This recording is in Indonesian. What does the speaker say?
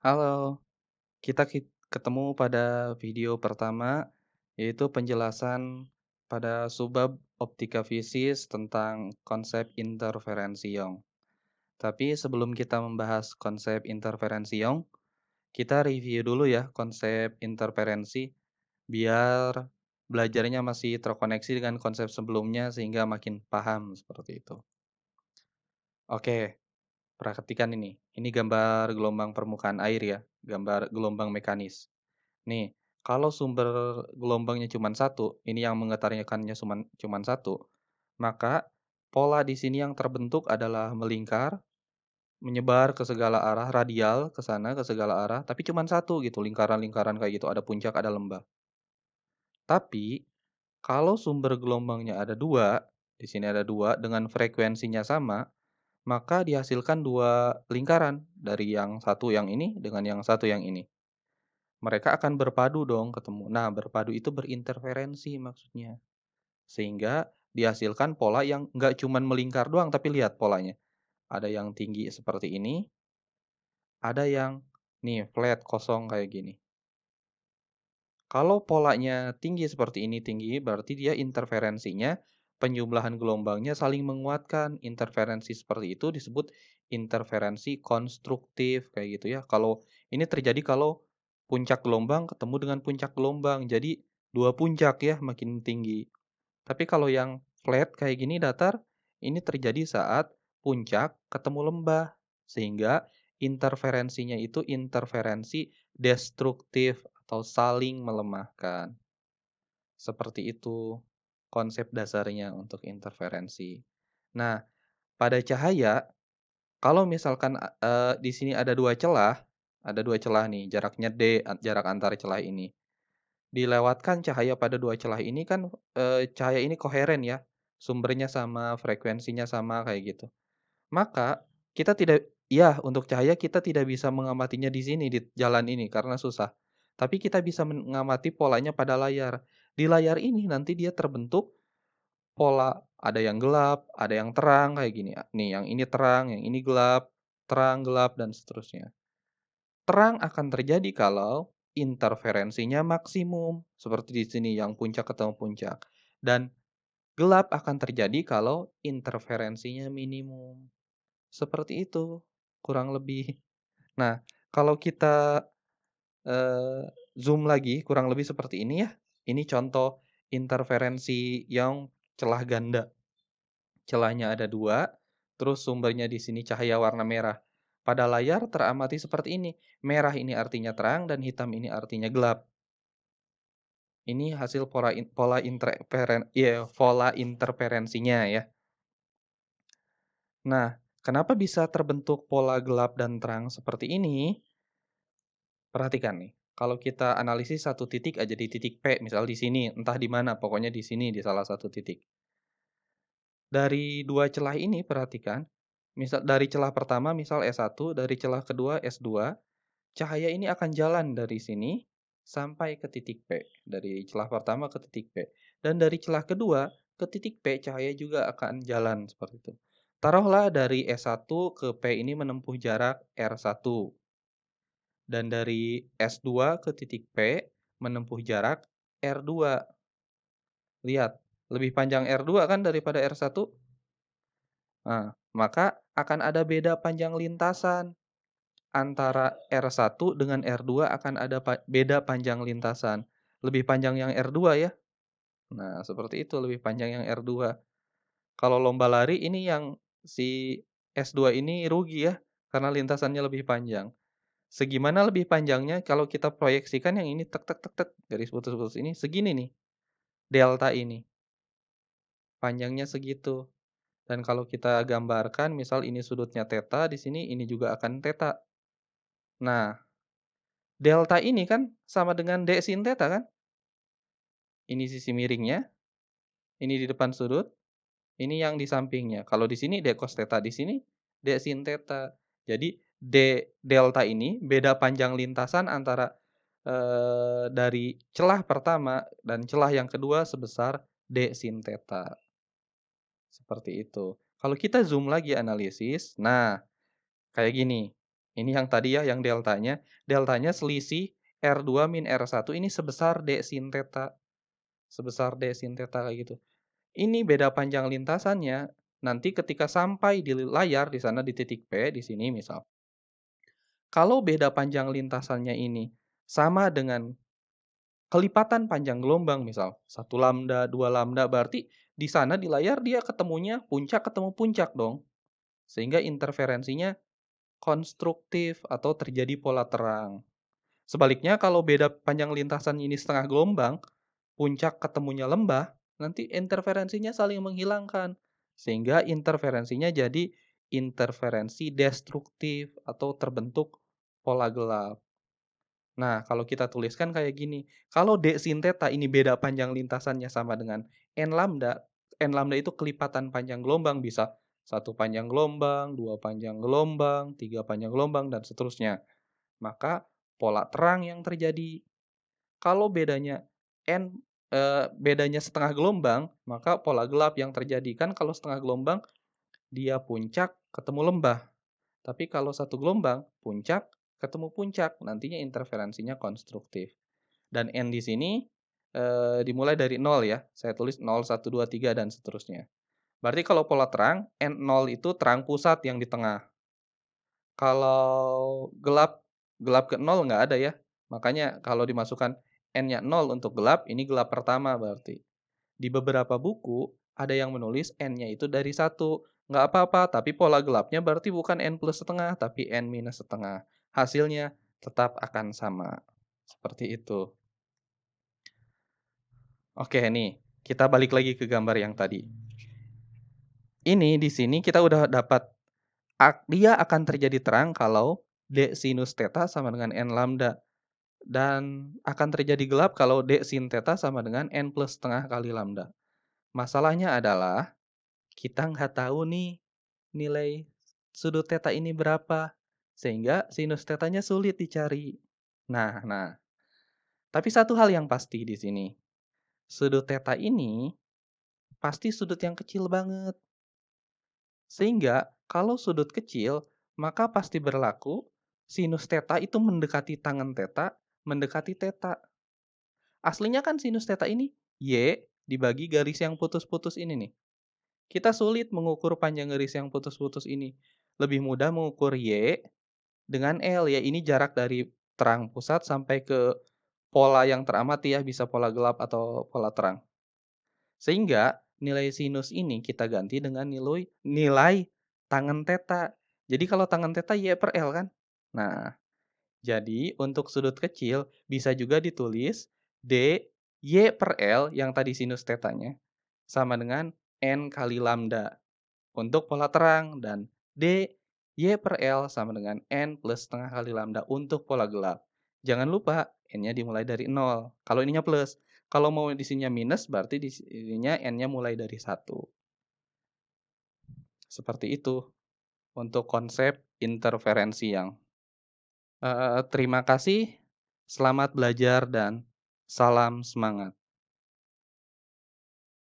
Halo, kita ketemu pada video pertama, yaitu penjelasan pada subbab optika fisis tentang konsep interferensi Young. Tapi sebelum kita membahas konsep interferensi Young, kita review dulu ya konsep interferensi, biar belajarnya masih terkoneksi dengan konsep sebelumnya sehingga makin paham seperti itu. Oke, perhatikan ini. Ini gambar gelombang permukaan air ya, gambar gelombang mekanis. Nih, kalau sumber gelombangnya cuma satu, ini yang menggetarkannya cuman satu, maka pola di sini yang terbentuk adalah melingkar, menyebar ke segala arah, radial ke sana, ke segala arah, tapi cuma satu gitu, lingkaran-lingkaran kayak gitu, ada puncak, ada lembah. Tapi, kalau sumber gelombangnya ada dua, di sini ada dua, dengan frekuensinya sama, maka dihasilkan dua lingkaran, dari yang satu yang ini dengan yang satu yang ini. Mereka akan berpadu dong ketemu. Nah, berpadu itu berinterferensi maksudnya. Sehingga dihasilkan pola yang nggak cuman melingkar doang, tapi lihat polanya. Ada yang tinggi seperti ini, ada yang nih flat kosong kayak gini. Kalau polanya tinggi seperti ini tinggi, berarti dia interferensinya, penjumlahan gelombangnya saling menguatkan. Interferensi seperti itu disebut interferensi konstruktif kayak gitu ya. Kalau ini terjadi kalau puncak gelombang ketemu dengan puncak gelombang. Jadi dua puncak ya makin tinggi. Tapi kalau yang flat kayak gini datar, ini terjadi saat puncak ketemu lembah. Sehingga interferensinya itu interferensi destruktif atau saling melemahkan. Seperti itu konsep dasarnya untuk interferensi. Nah, pada cahaya, kalau misalkan, di sini ada dua celah nih, jaraknya D, jarak antar celah ini. Dilewatkan cahaya pada dua celah ini kan, cahaya ini koheren ya, sumbernya sama, frekuensinya sama, kayak gitu. Maka, kita tidak ya, untuk cahaya kita tidak bisa mengamatinya di sini, di jalan ini, karena susah. Tapi kita bisa mengamati polanya pada layar. Di layar ini nanti dia terbentuk pola, ada yang gelap, ada yang terang, kayak gini. Nih, yang ini terang, yang ini gelap, dan seterusnya. Terang akan terjadi kalau interferensinya maksimum, seperti di sini yang puncak ketemu puncak. Dan gelap akan terjadi kalau interferensinya minimum. Seperti itu, kurang lebih. Nah, kalau kita, zoom lagi kurang lebih seperti ini ya. Ini contoh interferensi yang celah ganda. Celahnya ada 2, terus sumbernya di sini cahaya warna merah. Pada layar teramati seperti ini, merah ini artinya terang dan hitam ini artinya gelap. Ini hasil pola interferensinya ya. Nah, kenapa bisa terbentuk pola gelap dan terang seperti ini? Perhatikan nih, kalau kita analisis satu titik aja di titik P, misal di sini, entah di mana, pokoknya di sini, di salah satu titik. Dari 2 celah ini perhatikan, misal dari celah pertama misal S1, dari celah kedua S2, cahaya ini akan jalan dari sini sampai ke titik P. Dari celah pertama ke titik P. Dan dari celah kedua ke titik P, cahaya juga akan jalan seperti itu. Taruhlah dari S1 ke P ini menempuh jarak R1. Dan dari S2 ke titik P menempuh jarak R2. Lihat, lebih panjang R2 kan daripada R1? Nah, maka akan ada beda panjang lintasan. Antara R1 dengan R2 akan ada beda panjang lintasan. Lebih panjang yang R2 ya. Nah, seperti itu lebih panjang yang R2. Kalau lomba lari ini yang si S2 ini rugi ya, karena lintasannya lebih panjang. Segimana lebih panjangnya kalau kita proyeksikan yang ini tek tek tek tek, garis putus-putus ini segini nih, delta ini, panjangnya segitu. Dan kalau kita gambarkan misal ini sudutnya theta, di sini ini juga akan theta. Nah, delta ini kan sama dengan d sin theta kan? Ini sisi miringnya, ini di depan sudut, ini yang di sampingnya. Kalau di sini d cos theta, di sini d sin theta. Jadi delta ini beda panjang lintasan antara, dari celah pertama dan celah yang kedua sebesar d sin theta, seperti itu. Kalau kita zoom lagi analisis, nah kayak gini. Ini yang tadi ya, yang deltanya. Deltanya selisih R2 min R1 ini sebesar D sin theta. Sebesar D sin theta kayak gitu. Ini beda panjang lintasannya. Nanti ketika sampai di layar di sana di titik P di sini misal. Kalau beda panjang lintasannya ini sama dengan kelipatan panjang gelombang misal 1 lambda, 2 lambda berarti di sana di layar dia ketemunya puncak ketemu puncak dong. Sehingga interferensinya konstruktif atau terjadi pola terang. Sebaliknya kalau beda panjang lintasan ini setengah gelombang, puncak ketemunya lembah, nanti interferensinya saling menghilangkan. Sehingga interferensinya jadi interferensi destruktif atau terbentuk pola gelap. Nah, kalau kita tuliskan kayak gini, kalau D sin theta ini beda panjang lintasannya sama dengan N lambda itu kelipatan panjang gelombang bisa 1 panjang gelombang, 2 panjang gelombang, 3 panjang gelombang, dan seterusnya. Maka pola terang yang terjadi. Kalau bedanya bedanya setengah gelombang, maka pola gelap yang terjadi. Kan kalau setengah gelombang, dia puncak ketemu lembah. Tapi kalau satu gelombang, puncak ketemu puncak, nantinya interferensinya konstruktif. Dan N di sini dimulai dari 0 ya. Saya tulis 0, 1, 2, 3, dan seterusnya. Berarti kalau pola terang, N0 itu terang pusat yang di tengah. Kalau gelap, gelap ke 0 nggak ada ya. Makanya kalau dimasukkan N-nya 0 untuk gelap, ini gelap pertama berarti. Di beberapa buku, ada yang menulis N-nya itu dari 1. Nggak apa-apa, tapi pola gelapnya berarti bukan N plus setengah, tapi N minus setengah. Hasilnya tetap akan sama. Seperti itu. Oke nih, kita balik lagi ke gambar yang tadi. Ini di sini kita udah dapat dia akan terjadi terang kalau D sinus theta sama dengan N lambda. Dan akan terjadi gelap kalau D sin theta sama dengan N plus setengah kali lambda. Masalahnya adalah kita nggak tahu nih nilai sudut theta ini berapa. Sehingga sinus thetanya sulit dicari. Nah. Tapi satu hal yang pasti di sini. Sudut theta ini pasti sudut yang kecil banget. Sehingga kalau sudut kecil, maka pasti berlaku sinus theta itu mendekati tangen theta, mendekati theta. Aslinya kan sinus theta ini Y dibagi garis yang putus-putus ini nih. Kita sulit mengukur panjang garis yang putus-putus ini. Lebih mudah mengukur Y dengan L ya. Ini jarak dari terang pusat sampai ke pola yang teramati ya. Bisa pola gelap atau pola terang. Sehingga nilai sinus ini kita ganti dengan nilai tangen theta. Jadi kalau tangen theta Y per L kan? Nah, jadi untuk sudut kecil bisa juga ditulis D Y per L yang tadi sinus tetanya sama dengan N kali lambda untuk pola terang dan D Y per L sama dengan N plus setengah kali lambda untuk pola gelap. Jangan lupa N-nya dimulai dari 0. Kalau ininya plus. Kalau mau di sininya minus berarti di sininya N-nya mulai dari 1. Seperti itu untuk konsep interferensi yang terima kasih, selamat belajar dan salam semangat.